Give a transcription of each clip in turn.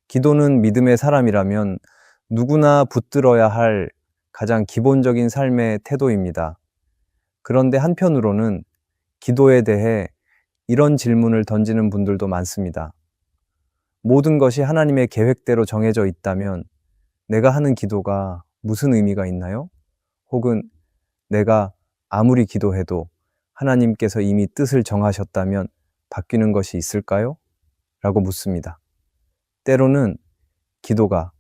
기도는 믿음의 사람이라면 누구나 붙들어야 할 가장 기본적인 삶의 태도입니다. 그런데 한편으로는 기도에 대해 이런 질문을 던지는 분들도 많습니다. 모든 것이 하나님의 계획대로 정해져 있다면 내가 하는 기도가 무슨 의미가 있나요? 혹은 내가 아무리 기도해도 하나님께서 이미 뜻을 정하셨다면 바뀌는 것이 있을까요? 라고 묻습니다. 때로는 기도가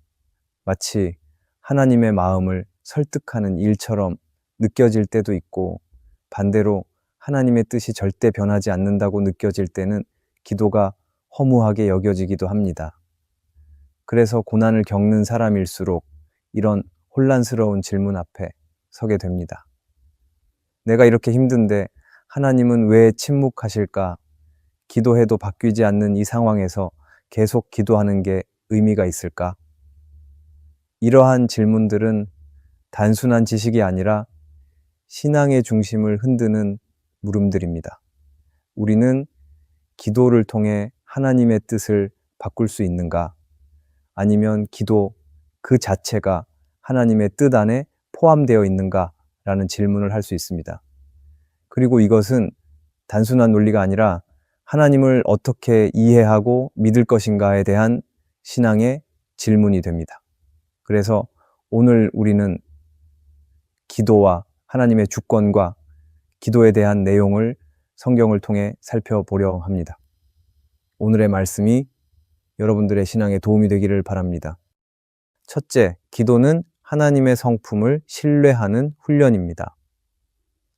마치 하나님의 마음을 설득하는 일처럼 느껴질 때도 있고, 반대로 하나님의 뜻이 절대 변하지 않는다고 느껴질 때는 기도가 허무하게 여겨지기도 합니다. 그래서 고난을 겪는 사람일수록 이런 혼란스러운 질문 앞에 서게 됩니다. 내가 이렇게 힘든데 하나님은 왜 침묵하실까? 기도해도 바뀌지 않는 이 상황에서 계속 기도하는 게 의미가 있을까? 이러한 질문들은 단순한 지식이 아니라 신앙의 중심을 흔드는 물음들입니다. 우리는 기도를 통해 하나님의 뜻을 바꿀 수 있는가? 아니면 기도 그 자체가 하나님의 뜻 안에 포함되어 있는가? 라는 질문을 할 수 있습니다. 그리고 이것은 단순한 논리가 아니라 하나님을 어떻게 이해하고 믿을 것인가에 대한 신앙의 질문이 됩니다. 그래서 오늘 우리는 기도와 하나님의 주권과 기도에 대한 내용을 성경을 통해 살펴보려 합니다. 오늘의 말씀이 여러분들의 신앙에 도움이 되기를 바랍니다. 첫째, 기도는 하나님의 성품을 신뢰하는 훈련입니다.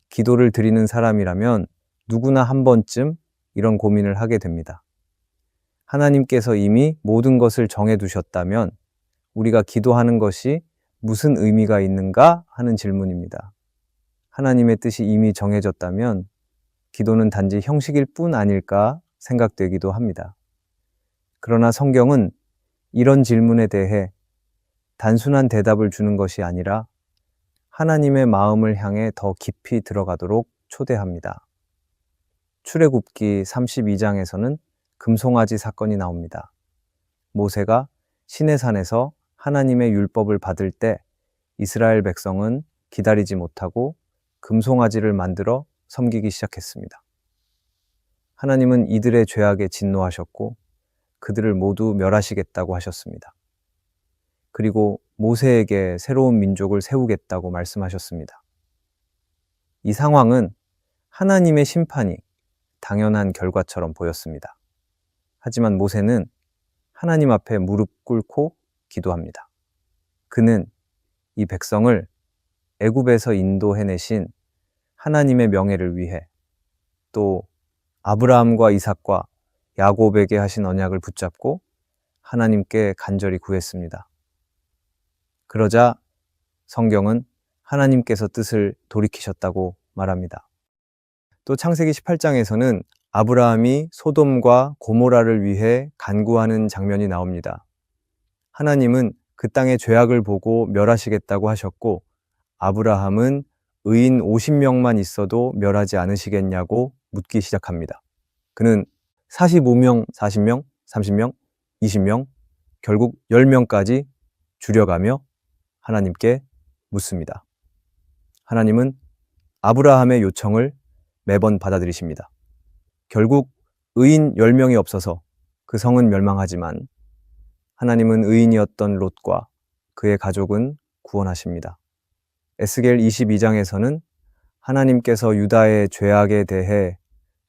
기도를 드리는 사람이라면 누구나 한 번쯤 이런 고민을 하게 됩니다. 하나님께서 이미 모든 것을 정해두셨다면 우리가 기도하는 것이 무슨 의미가 있는가 하는 질문입니다. 하나님의 뜻이 이미 정해졌다면 기도는 단지 형식일 뿐 아닐까 생각되기도 합니다. 그러나 성경은 이런 질문에 대해 단순한 대답을 주는 것이 아니라 하나님의 마음을 향해 더 깊이 들어가도록 초대합니다. 출애굽기 32장에서는 금송아지 사건이 나옵니다. 모세가 시내산에서 하나님의 율법을 받을 때 이스라엘 백성은 기다리지 못하고 금송아지를 만들어 섬기기 시작했습니다. 하나님은 이들의 죄악에 진노하셨고 그들을 모두 멸하시겠다고 하셨습니다. 그리고 모세에게 새로운 민족을 세우겠다고 말씀하셨습니다. 이 상황은 하나님의 심판이 당연한 결과처럼 보였습니다. 하지만 모세는 하나님 앞에 무릎 꿇고 기도합니다. 그는 이 백성을 애굽에서 인도해내신 하나님의 명예를 위해 또 아브라함과 이삭과 야곱에게 하신 언약을 붙잡고 하나님께 간절히 구했습니다. 그러자 성경은 하나님께서 뜻을 돌이키셨다고 말합니다. 또 창세기 18장에서는 아브라함이 소돔과 고모라를 위해 간구하는 장면이 나옵니다. 하나님은 그 땅의 죄악을 보고 멸하시겠다고 하셨고 아브라함은 의인 50명만 있어도 멸하지 않으시겠냐고 묻기 시작합니다. 그는 45명, 40명, 30명, 20명, 결국 10명까지 줄여가며 하나님께 묻습니다. 하나님은 아브라함의 요청을 매번 받아들이십니다. 결국 의인 10명이 없어서 그 성은 멸망하지만 하나님은 의인이었던 롯과 그의 가족은 구원하십니다. 에스겔 22장에서는 하나님께서 유다의 죄악에 대해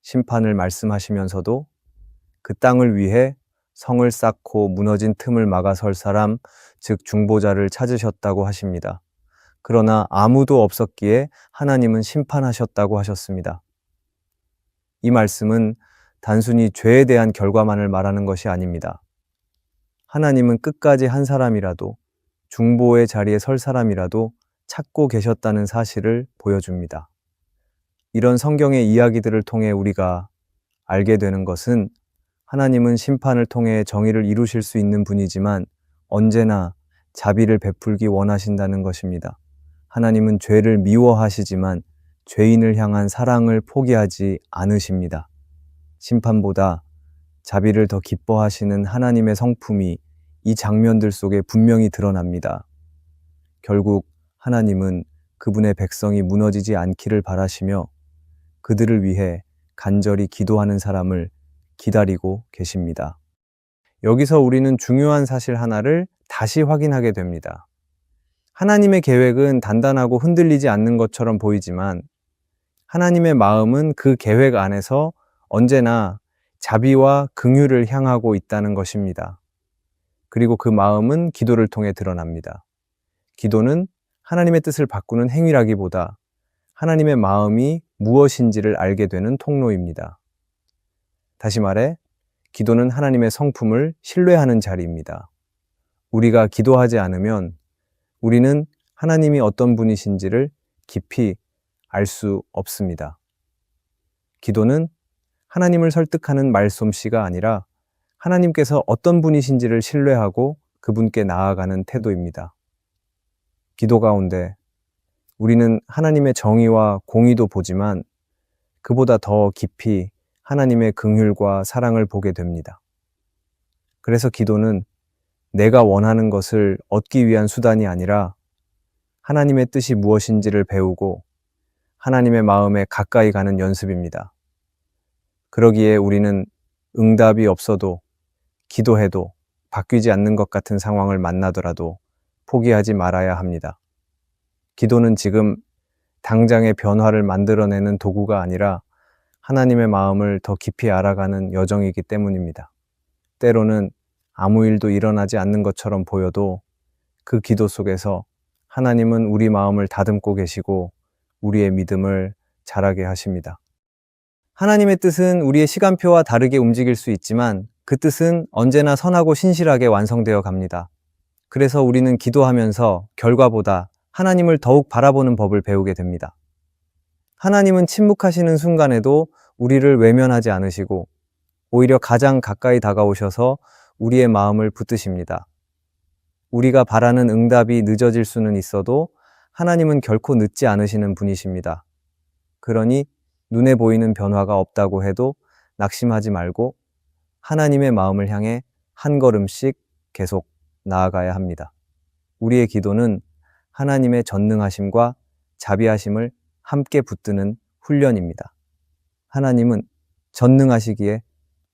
심판을 말씀하시면서도 그 땅을 위해 성을 쌓고 무너진 틈을 막아설 사람, 즉 중보자를 찾으셨다고 하십니다. 그러나 아무도 없었기에 하나님은 심판하셨다고 하셨습니다. 이 말씀은 단순히 죄에 대한 결과만을 말하는 것이 아닙니다. 하나님은 끝까지 한 사람이라도 중보의 자리에 설 사람이라도 찾고 계셨다는 사실을 보여줍니다. 이런 성경의 이야기들을 통해 우리가 알게 되는 것은 하나님은 심판을 통해 정의를 이루실 수 있는 분이지만 언제나 자비를 베풀기 원하신다는 것입니다. 하나님은 죄를 미워하시지만 죄인을 향한 사랑을 포기하지 않으십니다. 심판보다 자비를 더 기뻐하시는 하나님의 성품이 이 장면들 속에 분명히 드러납니다. 결국 하나님은 그분의 백성이 무너지지 않기를 바라시며 그들을 위해 간절히 기도하는 사람을 기다리고 계십니다. 여기서 우리는 중요한 사실 하나를 다시 확인하게 됩니다. 하나님의 계획은 단단하고 흔들리지 않는 것처럼 보이지만 하나님의 마음은 그 계획 안에서 언제나 자비와 긍휼을 향하고 있다는 것입니다. 그리고 그 마음은 기도를 통해 드러납니다. 기도는 하나님의 뜻을 바꾸는 행위라기보다 하나님의 마음이 무엇인지를 알게 되는 통로입니다. 다시 말해, 기도는 하나님의 성품을 신뢰하는 자리입니다. 우리가 기도하지 않으면 우리는 하나님이 어떤 분이신지를 깊이 알 수 없습니다. 기도는 하나님을 설득하는 말솜씨가 아니라 하나님께서 어떤 분이신지를 신뢰하고 그분께 나아가는 태도입니다. 기도 가운데 우리는 하나님의 정의와 공의도 보지만 그보다 더 깊이 하나님의 긍휼과 사랑을 보게 됩니다. 그래서 기도는 내가 원하는 것을 얻기 위한 수단이 아니라 하나님의 뜻이 무엇인지를 배우고 하나님의 마음에 가까이 가는 연습입니다. 그러기에 우리는 응답이 없어도 기도해도 바뀌지 않는 것 같은 상황을 만나더라도 포기하지 말아야 합니다. 기도는 지금 당장의 변화를 만들어내는 도구가 아니라 하나님의 마음을 더 깊이 알아가는 여정이기 때문입니다. 때로는 아무 일도 일어나지 않는 것처럼 보여도 그 기도 속에서 하나님은 우리 마음을 다듬고 계시고 우리의 믿음을 자라게 하십니다. 하나님의 뜻은 우리의 시간표와 다르게 움직일 수 있지만 그 뜻은 언제나 선하고 신실하게 완성되어 갑니다. 그래서 우리는 기도하면서 결과보다 하나님을 더욱 바라보는 법을 배우게 됩니다. 하나님은 침묵하시는 순간에도 우리를 외면하지 않으시고 오히려 가장 가까이 다가오셔서 우리의 마음을 붙드십니다. 우리가 바라는 응답이 늦어질 수는 있어도 하나님은 결코 늦지 않으시는 분이십니다. 그러니 눈에 보이는 변화가 없다고 해도 낙심하지 말고 하나님의 마음을 향해 한 걸음씩 계속 나아가야 합니다. 우리의 기도는 하나님의 전능하심과 자비하심을 함께 붙드는 훈련입니다. 하나님은 전능하시기에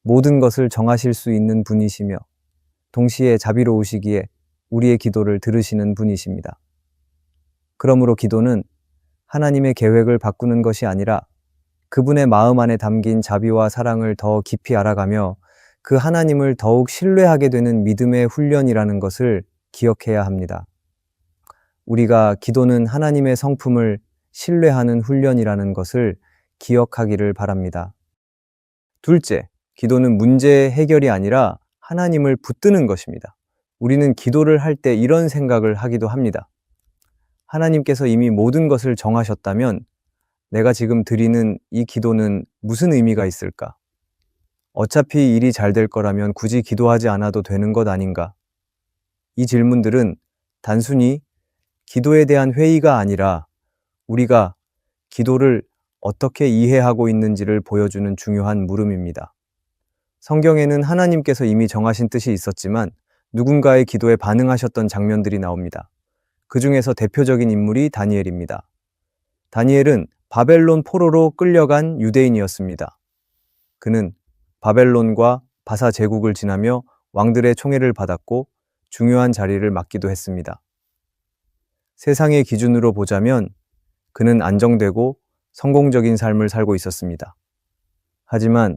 모든 것을 정하실 수 있는 분이시며 동시에 자비로우시기에 우리의 기도를 들으시는 분이십니다. 그러므로 기도는 하나님의 계획을 바꾸는 것이 아니라 그분의 마음 안에 담긴 자비와 사랑을 더 깊이 알아가며 그 하나님을 더욱 신뢰하게 되는 믿음의 훈련이라는 것을 기억해야 합니다. 우리가 기도는 하나님의 성품을 신뢰하는 훈련이라는 것을 기억하기를 바랍니다. 둘째, 기도는 문제 해결이 아니라 하나님을 붙드는 것입니다. 우리는 기도를 할 때 이런 생각을 하기도 합니다. 하나님께서 이미 모든 것을 정하셨다면 내가 지금 드리는 이 기도는 무슨 의미가 있을까? 어차피 일이 잘 될 거라면 굳이 기도하지 않아도 되는 것 아닌가? 이 질문들은 단순히 기도에 대한 회의가 아니라 우리가 기도를 어떻게 이해하고 있는지를 보여주는 중요한 물음입니다. 성경에는 하나님께서 이미 정하신 뜻이 있었지만 누군가의 기도에 반응하셨던 장면들이 나옵니다. 그 중에서 대표적인 인물이 다니엘입니다. 다니엘은 바벨론 포로로 끌려간 유대인이었습니다. 그는 바벨론과 바사 제국을 지나며 왕들의 총애를 받았고 중요한 자리를 맡기도 했습니다. 세상의 기준으로 보자면 그는 안정되고 성공적인 삶을 살고 있었습니다. 하지만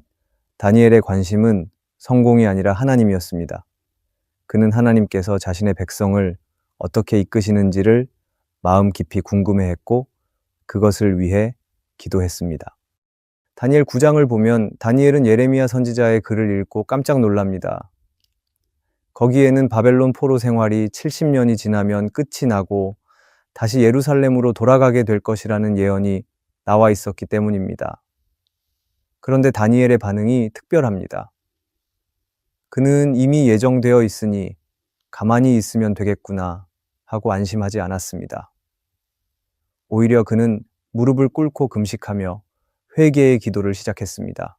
다니엘의 관심은 성공이 아니라 하나님이었습니다. 그는 하나님께서 자신의 백성을 어떻게 이끄시는지를 마음 깊이 궁금해했고 그것을 위해 기도했습니다. 다니엘 9장을 보면 다니엘은 예레미야 선지자의 글을 읽고 깜짝 놀랍니다. 거기에는 바벨론 포로 생활이 70년이 지나면 끝이 나고 다시 예루살렘으로 돌아가게 될 것이라는 예언이 나와 있었기 때문입니다. 그런데 다니엘의 반응이 특별합니다. 그는 이미 예정되어 있으니 가만히 있으면 되겠구나 하고 안심하지 않았습니다. 오히려 그는 무릎을 꿇고 금식하며 회개의 기도를 시작했습니다.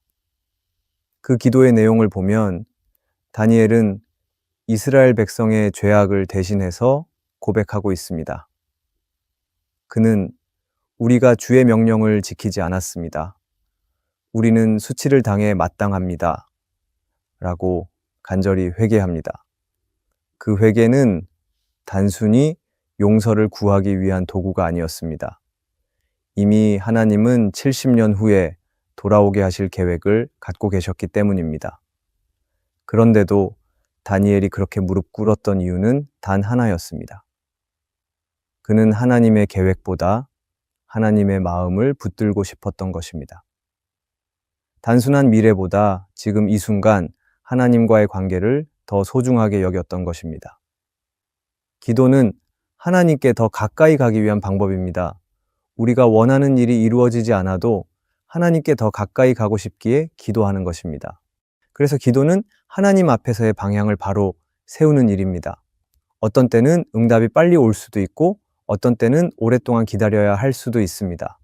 그 기도의 내용을 보면 다니엘은 이스라엘 백성의 죄악을 대신해서 고백하고 있습니다. 그는 우리가 주의 명령을 지키지 않았습니다. 우리는 수치를 당해 마땅합니다. 라고 간절히 회개합니다. 그 회개는 단순히 용서를 구하기 위한 도구가 아니었습니다. 이미 하나님은 70년 후에 돌아오게 하실 계획을 갖고 계셨기 때문입니다. 그런데도 다니엘이 그렇게 무릎 꿇었던 이유는 단 하나였습니다. 그는 하나님의 계획보다 하나님의 마음을 붙들고 싶었던 것입니다. 단순한 미래보다 지금 이 순간 하나님과의 관계를 더 소중하게 여겼던 것입니다. 기도는 하나님께 더 가까이 가기 위한 방법입니다. 우리가 원하는 일이 이루어지지 않아도 하나님께 더 가까이 가고 싶기에 기도하는 것입니다. 그래서 기도는 하나님 앞에서의 방향을 바로 세우는 일입니다. 어떤 때는 응답이 빨리 올 수도 있고 어떤 때는 오랫동안 기다려야 할 수도 있습니다.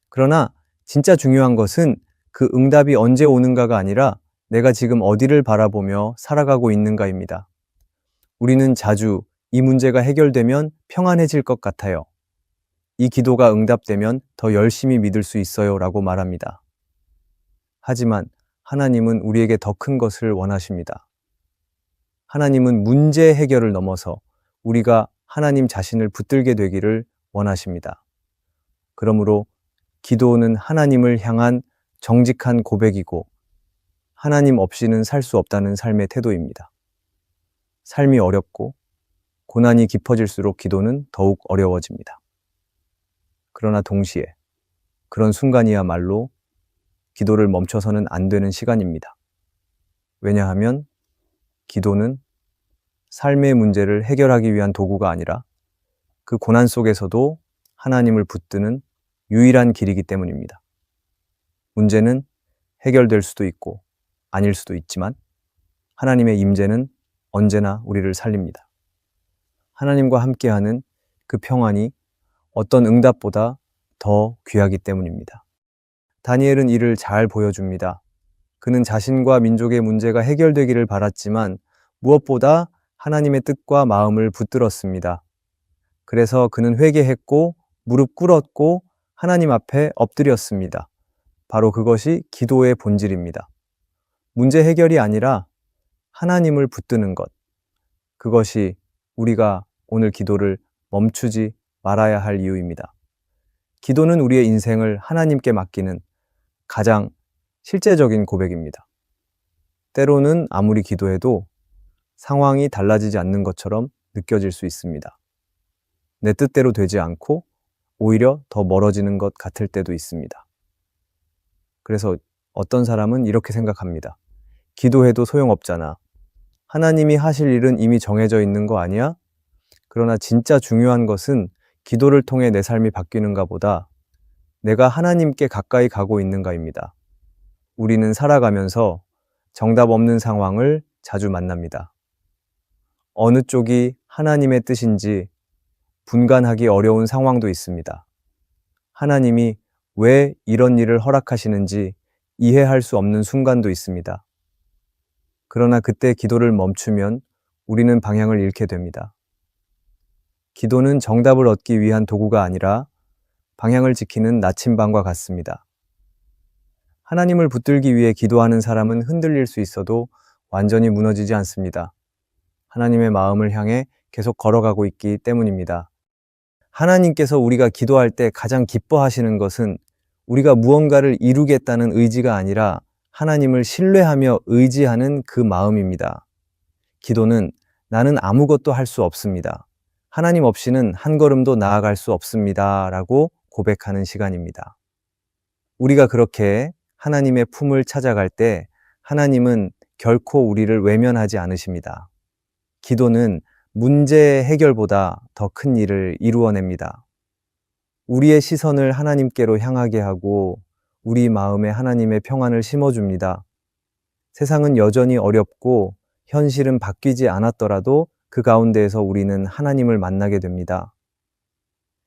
그러나 진짜 중요한 것은 그 응답이 언제 오는가가 아니라 내가 지금 어디를 바라보며 살아가고 있는가입니다. 우리는 자주 이 문제가 해결되면 평안해질 것 같아요. 이 기도가 응답되면 더 열심히 믿을 수 있어요 라고 말합니다. 하지만 하나님은 우리에게 더 큰 것을 원하십니다. 하나님은 문제 해결을 넘어서 우리가 하나님 자신을 붙들게 되기를 원하십니다. 그러므로 기도는 하나님을 향한 정직한 고백이고 하나님 없이는 살 수 없다는 삶의 태도입니다. 삶이 어렵고 고난이 깊어질수록 기도는 더욱 어려워집니다. 그러나 동시에 그런 순간이야말로 기도를 멈춰서는 안 되는 시간입니다. 왜냐하면 기도는 삶의 문제를 해결하기 위한 도구가 아니라 그 고난 속에서도 하나님을 붙드는 유일한 길이기 때문입니다. 문제는 해결될 수도 있고 아닐 수도 있지만 하나님의 임재는 언제나 우리를 살립니다. 하나님과 함께하는 그 평안이 어떤 응답보다 더 귀하기 때문입니다. 다니엘은 이를 잘 보여줍니다. 그는 자신과 민족의 문제가 해결되기를 바랐지만 무엇보다 하나님의 뜻과 마음을 붙들었습니다. 그래서 그는 회개했고 무릎 꿇었고 하나님 앞에 엎드렸습니다. 바로 그것이 기도의 본질입니다. 문제 해결이 아니라 하나님을 붙드는 것. 그것이 우리가 오늘 기도를 멈추지 말아야 할 이유입니다. 기도는 우리의 인생을 하나님께 맡기는 가장 실제적인 고백입니다. 때로는 아무리 기도해도 상황이 달라지지 않는 것처럼 느껴질 수 있습니다. 내 뜻대로 되지 않고 오히려 더 멀어지는 것 같을 때도 있습니다. 그래서 어떤 사람은 이렇게 생각합니다. 기도해도 소용없잖아. 하나님이 하실 일은 이미 정해져 있는 거 아니야? 그러나 진짜 중요한 것은 기도를 통해 내 삶이 바뀌는가 보다 내가 하나님께 가까이 가고 있는가입니다. 우리는 살아가면서 정답 없는 상황을 자주 만납니다. 어느 쪽이 하나님의 뜻인지 분간하기 어려운 상황도 있습니다. 하나님이 왜 이런 일을 허락하시는지 이해할 수 없는 순간도 있습니다. 그러나 그때 기도를 멈추면 우리는 방향을 잃게 됩니다. 기도는 정답을 얻기 위한 도구가 아니라 방향을 지키는 나침반과 같습니다. 하나님을 붙들기 위해 기도하는 사람은 흔들릴 수 있어도 완전히 무너지지 않습니다. 하나님의 마음을 향해 계속 걸어가고 있기 때문입니다. 하나님께서 우리가 기도할 때 가장 기뻐하시는 것은 우리가 무언가를 이루겠다는 의지가 아니라 하나님을 신뢰하며 의지하는 그 마음입니다. 기도는 나는 아무것도 할 수 없습니다. 하나님 없이는 한 걸음도 나아갈 수 없습니다. 라고 고백하는 시간입니다. 우리가 그렇게 하나님의 품을 찾아갈 때 하나님은 결코 우리를 외면하지 않으십니다. 기도는 문제 해결보다 더 큰 일을 이루어냅니다. 우리의 시선을 하나님께로 향하게 하고 우리 마음에 하나님의 평안을 심어줍니다. 세상은 여전히 어렵고 현실은 바뀌지 않았더라도 그 가운데에서 우리는 하나님을 만나게 됩니다.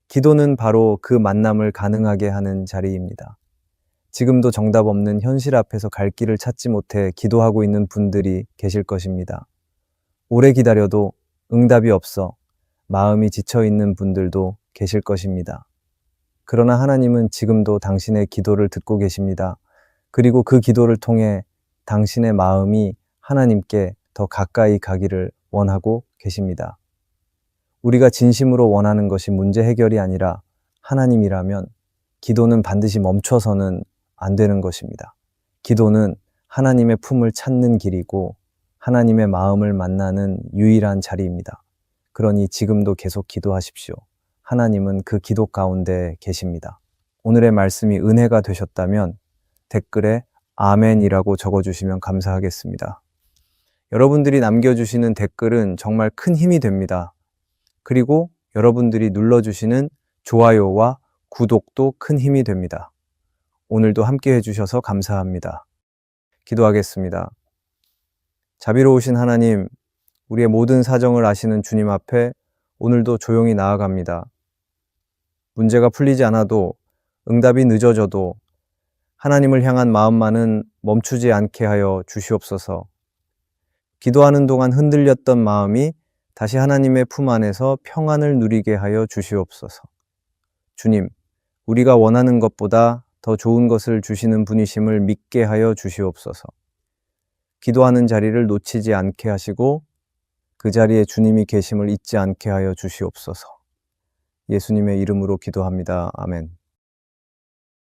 기도는 바로 그 만남을 가능하게 하는 자리입니다. 지금도 정답 없는 현실 앞에서 갈 길을 찾지 못해 기도하고 있는 분들이 계실 것입니다. 오래 기다려도 응답이 없어 마음이 지쳐 있는 분들도 계실 것입니다. 그러나 하나님은 지금도 당신의 기도를 듣고 계십니다. 그리고 그 기도를 통해 당신의 마음이 하나님께 더 가까이 가기를 원하고 계십니다. 우리가 진심으로 원하는 것이 문제 해결이 아니라 하나님이라면 기도는 반드시 멈춰서는 안 되는 것입니다. 기도는 하나님의 품을 찾는 길이고 하나님의 마음을 만나는 유일한 자리입니다. 그러니 지금도 계속 기도하십시오. 하나님은 그 기도 가운데 계십니다. 오늘의 말씀이 은혜가 되셨다면 댓글에 아멘이라고 적어주시면 감사하겠습니다. 여러분들이 남겨주시는 댓글은 정말 큰 힘이 됩니다. 그리고 여러분들이 눌러주시는 좋아요와 구독도 큰 힘이 됩니다. 오늘도 함께 해주셔서 감사합니다. 기도하겠습니다. 자비로우신 하나님, 우리의 모든 사정을 아시는 주님 앞에 오늘도 조용히 나아갑니다. 문제가 풀리지 않아도 응답이 늦어져도 하나님을 향한 마음만은 멈추지 않게 하여 주시옵소서. 기도하는 동안 흔들렸던 마음이 다시 하나님의 품 안에서 평안을 누리게 하여 주시옵소서. 주님, 우리가 원하는 것보다 더 좋은 것을 주시는 분이심을 믿게 하여 주시옵소서. 기도하는 자리를 놓치지 않게 하시고 그 자리에 주님이 계심을 잊지 않게 하여 주시옵소서. 예수님의 이름으로 기도합니다. 아멘.